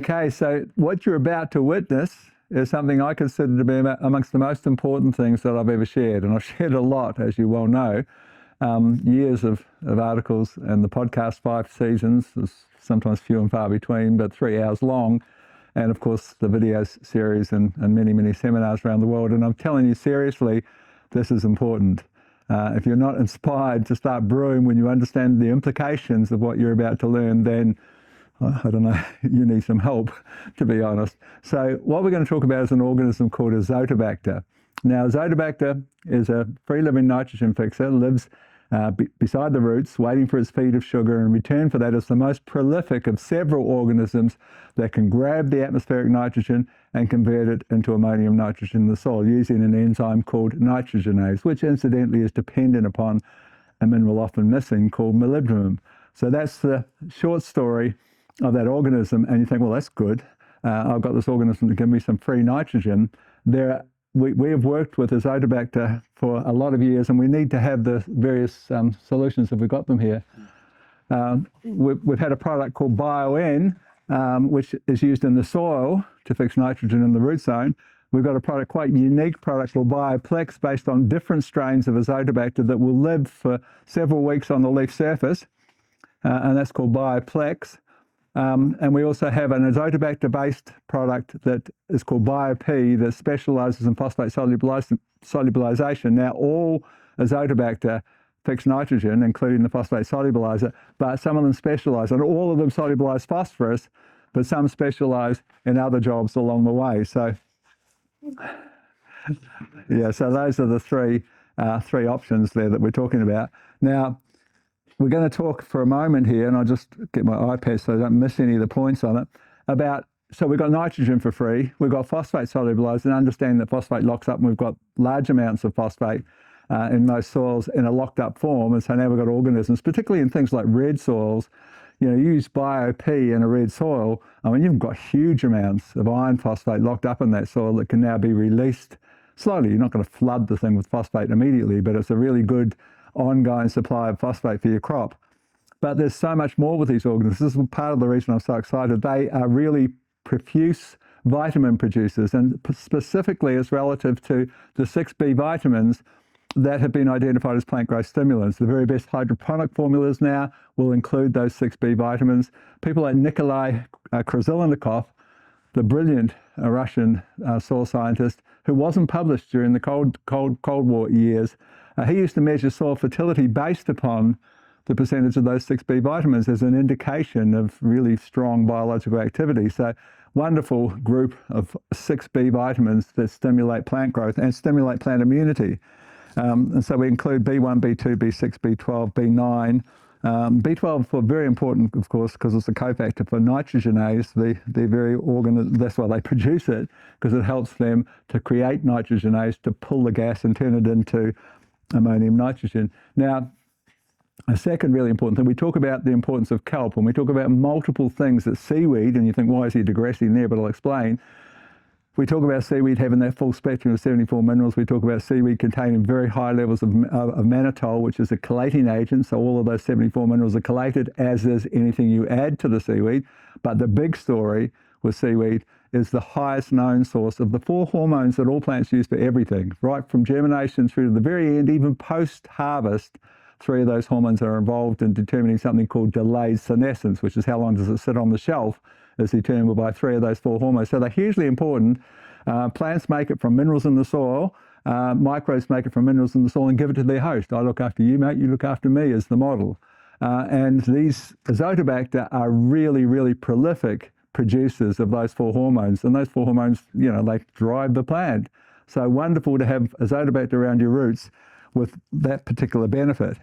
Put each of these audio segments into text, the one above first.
Okay, so what you're about to witness is something I consider to be amongst the most important things that I've ever shared, and I've shared a lot, as you well know. Years of articles and the podcast, 5 seasons, sometimes few and far between, but 3 hours long, and of course the video series and many, many seminars around the world. And I'm telling you seriously, this is important. If you're not inspired to start brewing when you understand the implications of what you're about to learn, then I don't know, you need some help, to be honest. So what we're going to talk about is an organism called Azotobacter. Now, Azotobacter is a free-living nitrogen fixer, lives beside the roots, waiting for its feed of sugar, and in return for that is the most prolific of several organisms that can grab the atmospheric nitrogen and convert it into ammonium nitrogen in the soil using an enzyme called nitrogenase, which incidentally is dependent upon a mineral often missing called molybdenum. So that's the short story of that organism, and you think, well, that's good. I've got this organism to give me some free nitrogen. We have worked with Azotobacter for a lot of years, and we need to have the various solutions if we've got them here. We've had a product called BioN, which is used in the soil to fix nitrogen in the root zone. We've got a product, quite unique product called Bioplex, based on different strains of Azotobacter that will live for several weeks on the leaf surface, and that's called Bioplex. And we also have an Azotobacter-based product that is called BioP that specialises in phosphate solubilisation. Now, all Azotobacter fix nitrogen, including the phosphate solubiliser, but some of them specialise, and all of them solubilise phosphorus, but some specialise in other jobs along the way. So, yeah, so those are the three options there that we're talking about. Now, we're going to talk for a moment here, and I'll just get my iPad so I don't miss any of the points on it, about, so we've got nitrogen for free, we've got phosphate solubilised, and understand that phosphate locks up, and we've got large amounts of phosphate in most soils in a locked up form, and so now we've got organisms, particularly in things like red soils. You know, you use BioP in a red soil, I mean, you've got huge amounts of iron phosphate locked up in that soil that can now be released slowly. You're not going to flood the thing with phosphate immediately, but it's a really good ongoing supply of phosphate for your crop. But there's so much more with these organisms. This is part of the reason I'm so excited. They are really profuse vitamin producers, and specifically it's relative to the 6B vitamins that have been identified as plant growth stimulants. The very best hydroponic formulas now will include those 6B vitamins. People like Nikolai Krassilnikov, the brilliant Russian soil scientist who wasn't published during the Cold War years, he used to measure soil fertility based upon the percentage of those 6B vitamins as an indication of really strong biological activity. So, wonderful group of 6B vitamins that stimulate plant growth and stimulate plant immunity. And so we include B1, B2, B6, B12, B9. B12 are very important, of course, because it's a cofactor for nitrogenase, the very organ, that's why they produce it, because it helps them to create nitrogenase, to pull the gas and turn it into ammonium nitrogen. Now, a second really important thing, we talk about the importance of kelp, and we talk about multiple things that seaweed, and you think, why is he digressing there? But I'll explain. We talk about seaweed having that full spectrum of 74 minerals. We talk about seaweed containing very high levels of mannitol, which is a chelating agent. So all of those 74 minerals are chelated, as is anything you add to the seaweed. But the big story with seaweed is the highest known source of the 4 hormones that all plants use for everything, right from germination through to the very end, even post-harvest. 3 of those hormones are involved in determining something called delayed senescence, which is how long does it sit on the shelf, is determined by 3 of those 4 hormones. So they're hugely important. Plants make it from minerals in the soil. Microbes make it from minerals in the soil and give it to their host. I look after you, mate, you look after me as the model. And these Azotobacter are really, really prolific producers of those 4 hormones. And those 4 hormones, you know, they drive the plant. So wonderful to have Azotobacter around your roots with that particular benefit.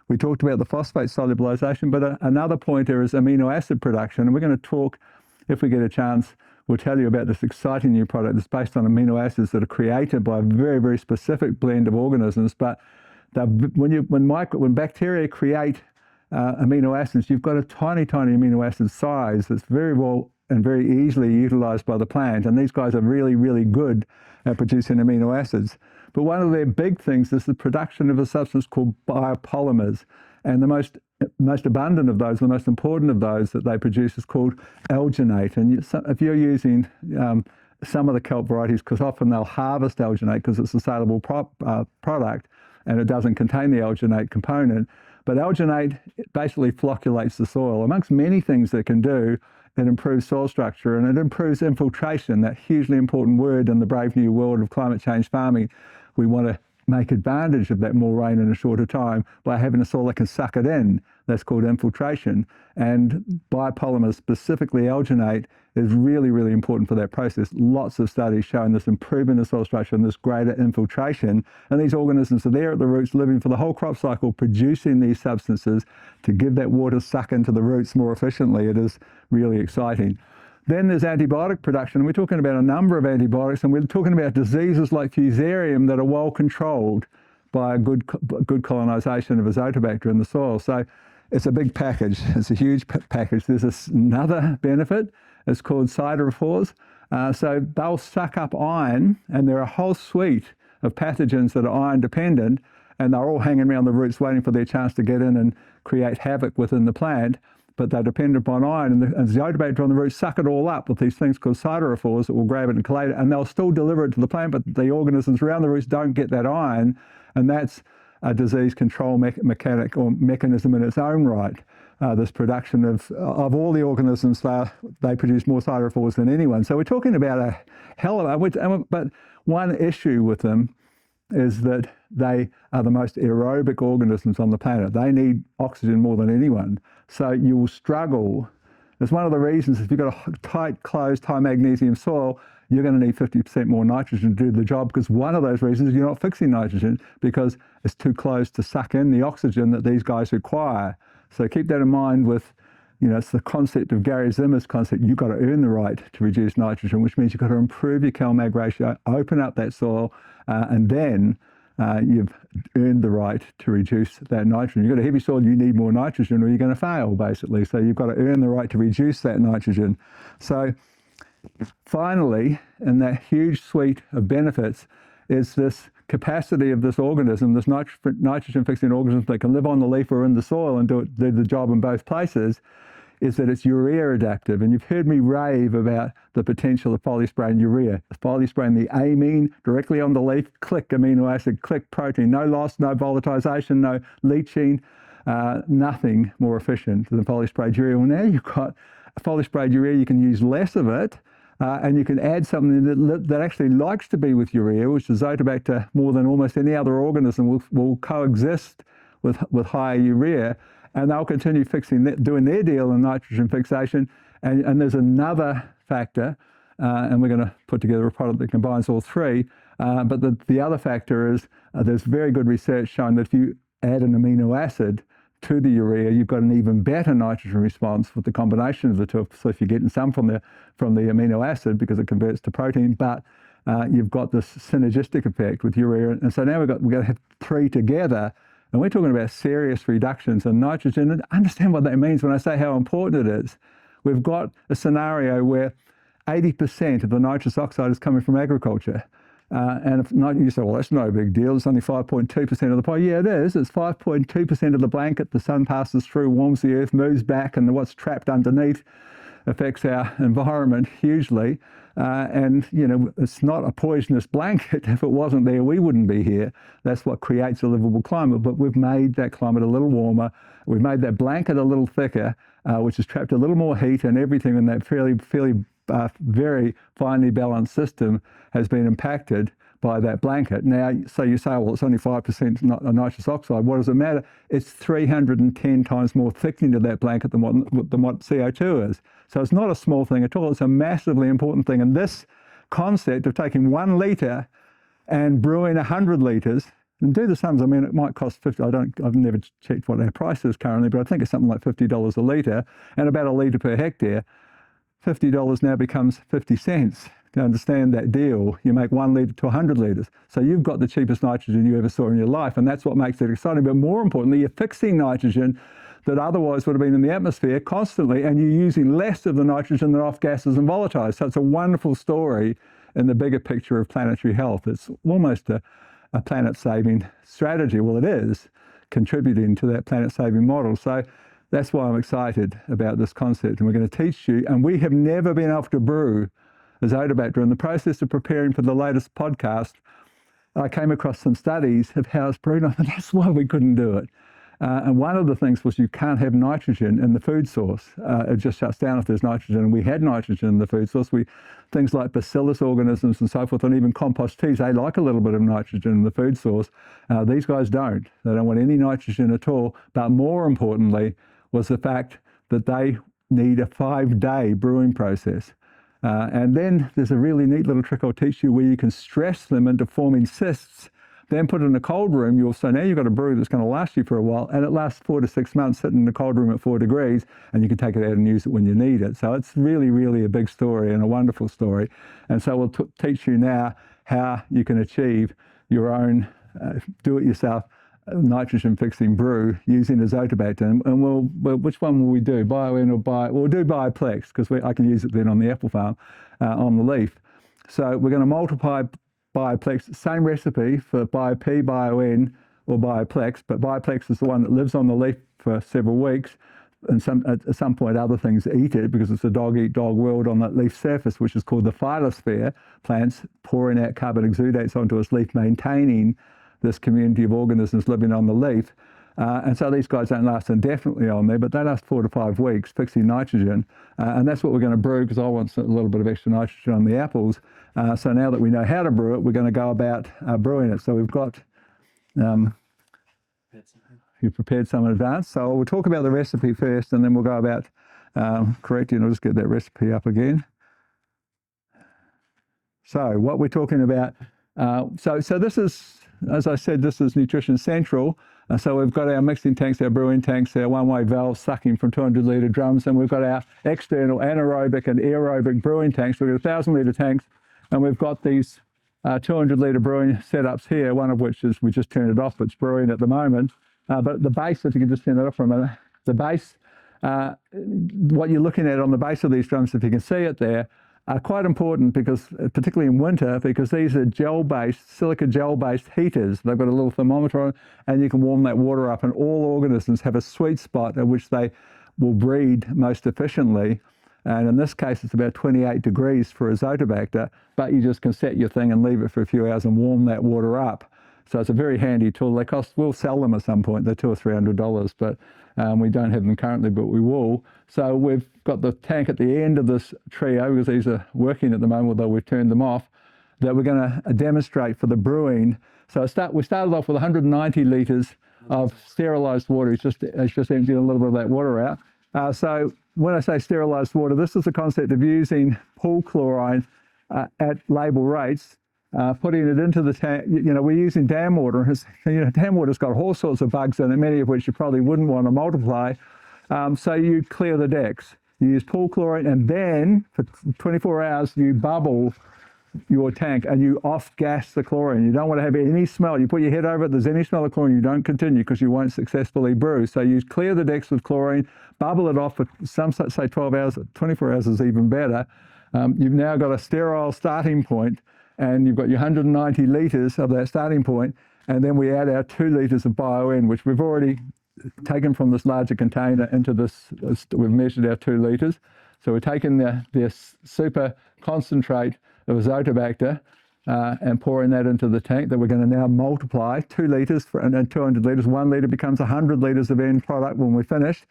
We talked about the phosphate solubilization, but another pointer is amino acid production. And we're going to talk, if we get a chance, we'll tell you about this exciting new product that's based on amino acids that are created by a very, very specific blend of organisms. But when bacteria create amino acids, you've got a tiny, tiny amino acid size that's very well and very easily utilized by the plant. And these guys are really, really good at producing amino acids. But one of their big things is the production of a substance called biopolymers. And the most most abundant of those, the most important of those that they produce is called alginate. And if you're using some of the kelp varieties, because often they'll harvest alginate because it's a saleable product and it doesn't contain the alginate component. But alginate basically flocculates the soil. Amongst many things that it can do, it improves soil structure and it improves infiltration, that hugely important word in the brave new world of climate change farming. We want to make advantage of that more rain in a shorter time by having a soil that can suck it in. That's called infiltration. And biopolymers, specifically alginate, is really, really important for that process. Lots of studies showing this improvement in soil structure and this greater infiltration. And these organisms are there at the roots, living for the whole crop cycle, producing these substances to give that water suck into the roots more efficiently. It is really exciting. Then there's antibiotic production. We're talking about a number of antibiotics, and we're talking about diseases like Fusarium that are well controlled by a good colonization of Azotobacter in the soil. So it's a big package. It's a huge package. There's another benefit. It's called cytokinins. So they'll suck up iron, and there are a whole suite of pathogens that are iron dependent, and they're all hanging around the roots waiting for their chance to get in and create havoc within the plant. But they're dependent upon iron, and the Azotobacter on the roots suck it all up with these things called cytokinins that will grab it and collate it, and they'll still deliver it to the plant, but the organisms around the roots don't get that iron, and that's a disease control mechanic or mechanism in its own right. This production of all the organisms, they produce more cytokinins than anyone. So we're talking about a hell of a, but one issue with them is that they are the most aerobic organisms on the planet. They need oxygen more than anyone. So you will struggle. It's one of the reasons if you've got a tight, closed, high magnesium soil, you're going to need 50% more nitrogen to do the job, because one of those reasons is you're not fixing nitrogen because it's too close to suck in the oxygen that these guys require. So keep that in mind with, it's the concept of Gary Zimmer's concept. You've got to earn the right to reduce nitrogen, which means you've got to improve your Cal-Mag ratio, open up that soil, and then you've earned the right to reduce that nitrogen. You've got a heavy soil, you need more nitrogen or you're going to fail, basically. So you've got to earn the right to reduce that nitrogen. So finally, in that huge suite of benefits, is this capacity of this organism, this nitrogen-fixing organism that can live on the leaf or in the soil and do the job in both places, is that it's urea adaptive. And you've heard me rave about the potential of polyspraying urea. Polyspraying the amine directly on the leaf, click amino acid, click protein, no loss, no volatilization, no leaching, nothing more efficient than polysprayed urea. Well, now you've got polysprayed urea, you can use less of it, and you can add something that actually likes to be with urea, which is Azotobacter more than almost any other organism will coexist with higher urea, and they'll continue doing their deal in nitrogen fixation. And there's another factor, and we're going to put together a product that combines all three, but the other factor is there's very good research showing that if you add an amino acid to the urea, you've got an even better nitrogen response with the combination of the two. So if you're getting some from the amino acid because it converts to protein, but you've got this synergistic effect with urea. And so now we're going to have three together, and we're talking about serious reductions in nitrogen. And understand what that means when I say how important it is. We've got a scenario where 80% of the nitrous oxide is coming from agriculture. And if not, you say, well, that's no big deal. It's only 5.2% of the pie. Yeah, it is. It's 5.2% of the blanket. The sun passes through, warms the earth, moves back, and what's trapped underneath affects our environment hugely. And, it's not a poisonous blanket. If it wasn't there, we wouldn't be here. That's what creates a livable climate. But we've made that climate a little warmer. We've made that blanket a little thicker, which has trapped a little more heat, and everything in that very finely balanced system has been impacted by that blanket. Now, so you say, well, it's only 5% nitrous oxide. What does it matter? It's 310 times more thickening to that blanket than what CO2 is. So it's not a small thing at all. It's a massively important thing. And this concept of taking 1 litre and brewing 100 litres, and do the sums, I mean, it might cost I've never checked what our price is currently, but I think it's something like $50 a litre, and about a litre per hectare. $50 now becomes 50 cents. To understand that deal, you make 1 litre to 100 litres. So you've got the cheapest nitrogen you ever saw in your life, and that's what makes it exciting. But more importantly, you're fixing nitrogen that otherwise would have been in the atmosphere constantly, and you're using less of the nitrogen than off gases and volatiles. So it's a wonderful story in the bigger picture of planetary health. It's almost a planet-saving strategy. Well, it is, contributing to that planet-saving model. So that's why I'm excited about this concept. And we're going to teach you, and we have never been able to brew Azotobacter. In the process of preparing for the latest podcast, I came across some studies of how it's brewed, and that's why we couldn't do it. And one of the things was you can't have nitrogen in the food source. It just shuts down if there's nitrogen, and we had nitrogen in the food source. Things like bacillus organisms and so forth, and even compost teas, they like a little bit of nitrogen in the food source. These guys don't. They don't want any nitrogen at all. But more importantly was the fact that they need a 5-day brewing process. And then there's a really neat little trick I'll teach you where you can stress them into forming cysts, then put it in a cold room. So now you've got a brew that's going to last you for a while, and it lasts 4 to 6 months sitting in the cold room at 4 degrees, and you can take it out and use it when you need it. So it's really, really a big story and a wonderful story. And so we'll teach you now how you can achieve your own do-it-yourself nitrogen-fixing brew using Azotobacter. And which one will we do? Bio-N or we'll do Bioplex, because I can use it then on the apple farm, on the leaf. So we're going to multiply Bioplex, same recipe for Bio-P, Bio-N or Bioplex, but Bioplex is the one that lives on the leaf for several weeks, and at some point other things eat it because it's a dog-eat-dog world on that leaf surface, which is called the phytosphere. Plants pouring out carbon exudates onto its leaf, maintaining this community of organisms living on the leaf. And so these guys don't last indefinitely on there, but they last 4 to 5 weeks fixing nitrogen. And that's what we're going to brew, because I want a little bit of extra nitrogen on the apples. So now that we know how to brew it, we're going to go about brewing it. So we've got, you've prepared some in advance. So we'll talk about the recipe first, and then we'll go about correcting. I'll just get that recipe up again. So what we're talking about, so this is, as I said, this is Nutrition Central. So we've got our mixing tanks, our brewing tanks, our one-way valves sucking from 200-litre drums, and we've got our external anaerobic and aerobic brewing tanks. We've got 1,000-litre tanks, and we've got these 200-litre brewing setups here, one of which is we just turned it off, it's brewing at the moment. But the base, if you can just turn it off for a minute, the base, what you're looking at on the base of these drums, if you can see it there, are quite important, because particularly in winter, because these are gel-based, silica gel-based heaters. They've got a little thermometer on, and you can warm that water up, and all organisms have a sweet spot at which they will breed most efficiently. And in this case, it's about 28 degrees for Azotobacter, but you just can set your thing and leave it for a few hours and warm that water up. So it's a very handy tool. They cost, we'll sell them at some point. They're $200 or $300, but we don't have them currently, but we will. So we've got the tank at the end of this trio, because these are working at the moment, although we've turned them off, that we're going to demonstrate for the brewing. So we started off with 190 litres of sterilised water. It's just emptied a little bit of that water out. So when I say sterilised water, this is the concept of using pool chlorine at label rates, putting it into the tank. You know, we're using dam water. Dam water's got all sorts of bugs in it, many of which you probably wouldn't want to multiply. So you clear the decks. You use pool chlorine, and then for 24 hours you bubble your tank and you off-gas the chlorine. You don't want to have any smell. You put your head over it, there's any smell of chlorine, you don't continue, because you won't successfully brew. So you clear the decks with chlorine, bubble it off for some say 12 hours, 24 hours is even better. You've now got a sterile starting point, and you've got your 190 litres of that starting point, and then we add our 2 litres of Bio-N, which we've already taken from this larger container into this. We've measured our 2 litres. So we're taking this super concentrate of Azotobacter and pouring that into the tank that we're going to now multiply 2 litres and 200 litres. 1 litre becomes 100 litres of end product when we're finished.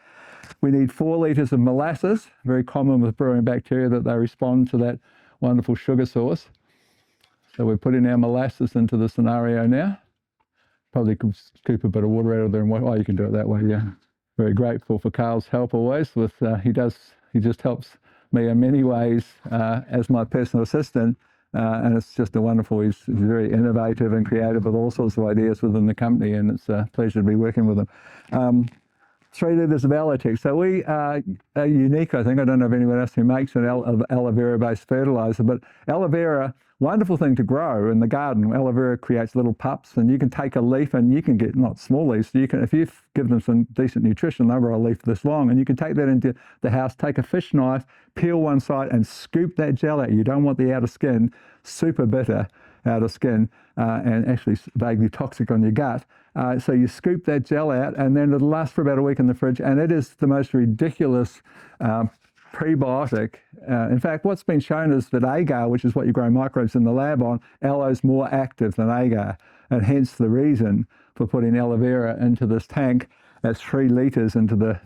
We need 4 litres of molasses, very common with brewing bacteria that they respond to that wonderful sugar source. So we're putting our molasses into the scenario now. Probably could scoop a bit of water out of there and you can do it that way, yeah. Very grateful for Carl's help always. He just helps me in many ways as my personal assistant, and it's just he's very innovative and creative with all sorts of ideas within the company, and it's a pleasure to be working with him. 3 litres of Aloe-tech. So we are unique, I think. I don't know of anyone else who makes an aloe vera-based fertiliser, but aloe vera, wonderful thing to grow in the garden. Aloe vera creates little pups, and you can take a leaf and you can get, not small leaves, so you can, if you give them some decent nutrition, they'll grow a leaf this long, and you can take that into the house, take a fish knife, peel one side and scoop that gel out. You don't want the outer skin, super bitter. outer skin and actually vaguely toxic on your gut. So you scoop that gel out, and then it'll last for about a week in the fridge, and it is the most ridiculous prebiotic. In fact, what's been shown is that agar, which is what you grow microbes in the lab on, aloe's more active than agar, and hence the reason for putting aloe vera into this tank at 3 litres into the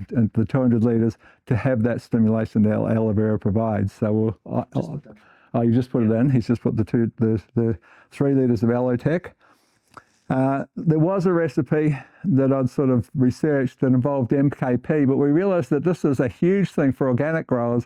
200 litres to have that stimulation that aloe vera provides. So you just put it in. He's just put the 3 litres of Aloe-tech. There was a recipe that I'd sort of researched that involved MKP, but we realised that this is a huge thing for organic growers,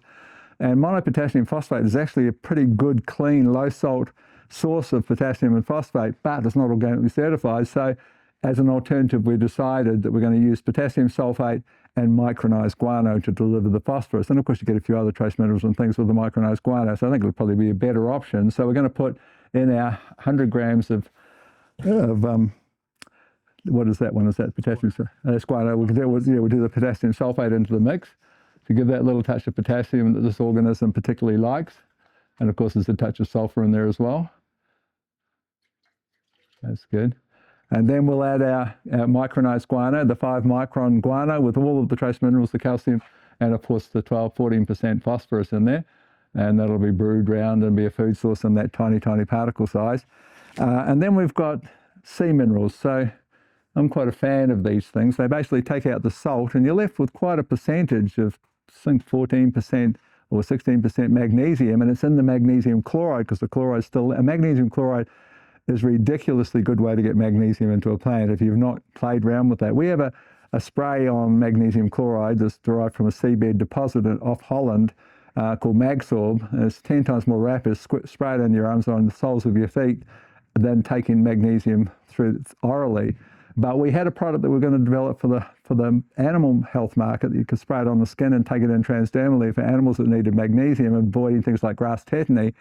and monopotassium phosphate is actually a pretty good, clean, low salt source of potassium and phosphate, but it's not organically certified. So as an alternative, we decided that we're going to use potassium sulfate and micronized guano to deliver the phosphorus. And of course, you get a few other trace minerals and things with the micronized guano, so I think it'll probably be a better option. So we're going to put in our 100 grams of what is that one? Is that potassium? That's guano. We'll do the potassium sulfate into the mix to give that little touch of potassium that this organism particularly likes. And of course, there's a touch of sulfur in there as well. That's good. And then we'll add our micronized guano, the 5-micron guano with all of the trace minerals, the calcium, and of course the 12-14% phosphorus in there. And that'll be brewed round and be a food source in that tiny, tiny particle size. And then we've got sea minerals. So I'm quite a fan of these things. They basically take out the salt, and you're left with quite a percentage of, I think, 14% or 16% magnesium, and it's in the magnesium chloride because the chloride's still, and magnesium chloride is a ridiculously good way to get magnesium into a plant if you've not played around with that. We have a spray on magnesium chloride that's derived from a seabed deposit off Holland called Magsorb, and it's 10 times more rapid. Spray it on your arms, on the soles of your feet, than taking magnesium through orally. But we had a product that we're going to develop for the animal health market that you could spray it on the skin and take it in transdermally for animals that needed magnesium, avoiding things like grass tetany.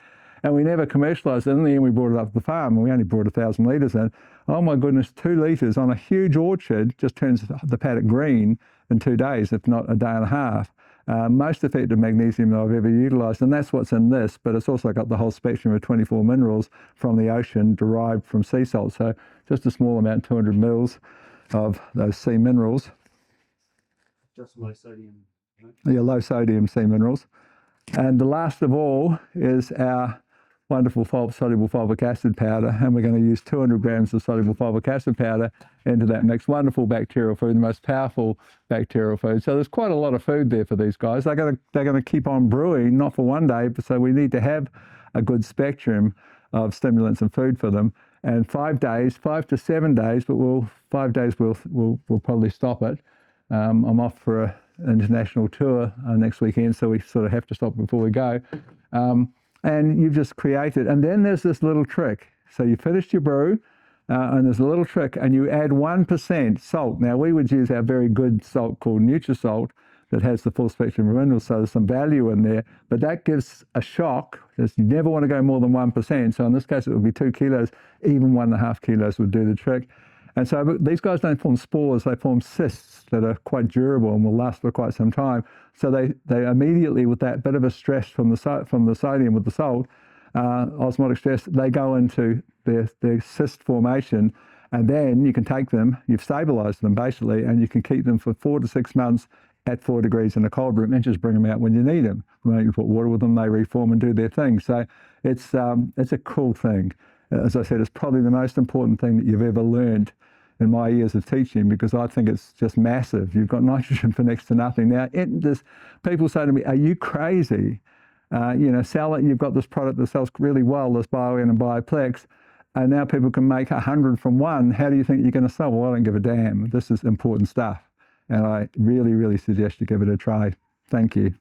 And we never commercialised it. In the end, we brought it up to the farm, and we only brought 1,000 litres in. Oh my goodness, 2 litres on a huge orchard just turns the paddock green in 2 days, if not a day and a half. Most effective magnesium that I've ever utilised, and that's what's in this, but it's also got the whole spectrum of 24 minerals from the ocean derived from sea salt. So just a small amount, 200 mils of those sea minerals. Just low sodium. Yeah, low sodium sea minerals. And the last of all is our wonderful soluble fulvic acid powder, and we're going to use 200 grams of soluble fulvic acid powder into that mix. Wonderful bacterial food, the most powerful bacterial food. So there's quite a lot of food there for these guys. They're going to keep on brewing, not for one day, but so we need to have a good spectrum of stimulants and food for them. And 5 days, 5 to 7 days, but 5 days we'll probably stop it. I'm off for an international tour next weekend, so we sort of have to stop before we go. And you've just created, and then there's this little trick. So you finished your brew, and there's a little trick, and you add 1% salt. Now, we would use our very good salt called Nutrisalt that has the full spectrum of minerals, so there's some value in there, but that gives a shock. You never want to go more than 1%. So in this case, it would be 2 kilos, even 1.5 kilos would do the trick. And so these guys don't form spores, they form cysts that are quite durable and will last for quite some time. So they immediately, with that bit of a stress from the sodium with the salt, osmotic stress, they go into their cyst formation, and then you can take them, you've stabilized them basically, and you can keep them for 4 to 6 months at 4 degrees in a cold room and just bring them out when you need them. When you put water with them, they reform and do their thing. So it's a cool thing. As I said, it's probably the most important thing that you've ever learned in my years of teaching, because I think it's just massive. You've got nitrogen for next to nothing. Now, people say to me, are you crazy? You've got this product that sells really well, this Bio-N and Bioplex, and now people can make 100 from one. How do you think you're going to sell? Well, I don't give a damn. This is important stuff. And I really, really suggest you give it a try. Thank you.